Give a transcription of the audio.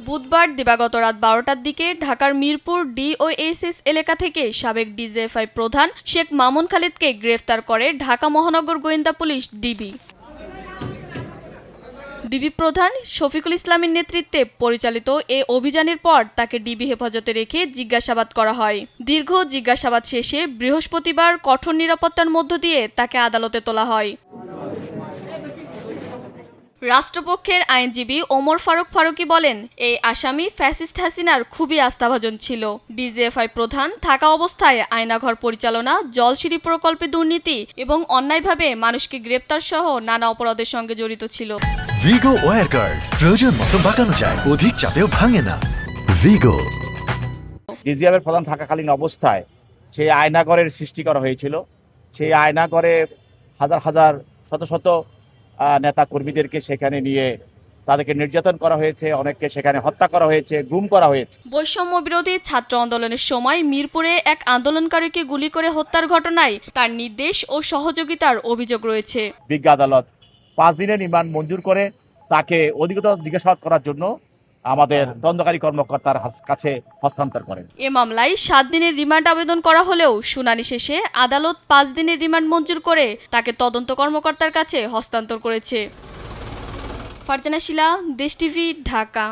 বুধবার দিবাগত রাত ১২টার দিকে ঢাকার মিরপুর ডিওএইচএস এলাকা থেকে সাবেক ডিজিএফআই প্রধান শেখ মামুন খালিদকে গ্রেফতার করে ঢাকা মহানগর গোয়েন্দা পুলিশ ডিবি। ডিবি প্রধান শফিকুল ইসলামের নেতৃত্বে পরিচালিত এ অভিযানের পর তাকে ডিবি হেফাজতে রেখে জিজ্ঞাসাবাদ করা হয়। দীর্ঘ জিজ্ঞাসাবাদ শেষে বৃহস্পতিবার কঠোর নিরাপত্তার মধ্য দিয়ে তাকে আদালতে তোলা হয়। রাষ্ট্রপক্ষের আইনজীবী ওমর ফারুকি বলেন, এই আসামি ফ্যাসিস্ট হাসিনার খুবই আস্থাভাজন ছিল। ডিজিএফআই প্রধান থাকা অবস্থায় আয়নাঘর পরিচালনা, জলসিঁড়ি প্রকল্পে দুর্নীতি এবং অন্যায়ভাবে মানুষকে গ্রেপ্তার সহ নানা অপরাধের সঙ্গে জড়িত ছিল। ভিগো ওয়্যার গার্ড প্রয়োজন মতো বাঁকানো যায়, অধিক চাপেও ভাঙে না। ভিগো। ডিজিএফআই প্রধান থাকাকালীন অবস্থায় সেই আয়নাঘরের সৃষ্টি করা হয়েছিল। সেই আয়নাঘরে হাজার হাজার শত শত নেতা কর্মীদেরকে সেখানে নিয়ে তাদেরকে নির্যাতন করা হয়েছে, অনেককে সেখানে হত্যা করা হয়েছে, গুম করা হয়েছে। বৈষম্য বিরোধী ছাত্র আন্দোলনের সময় মিরপুরে এক আন্দোলনকারীকে গুলি করে হত্যার ঘটনায় তার নির্দেশ ও সহযোগিতার অভিযোগ রয়েছে। বিজ্ঞ আদালত 5 দিনের রিমান্ড মঞ্জুর করে তাকে অধিকতর জিজ্ঞাসাবাদ করার জন্য আমাদের তদন্তকারী কর্মকর্তার কাছে হস্তান্তর করেন। এ মামলায় 7 দিনের রিমান্ড আবেদন করা হলেও শুনানি শেষে আদালত 5 দিনের রিমান্ড মঞ্জুর করে তাকে তদন্ত কর্মকর্তার কাছে হস্তান্তর করেছে। ফারজানা শিলা, দেশ টিভি, ঢাকা।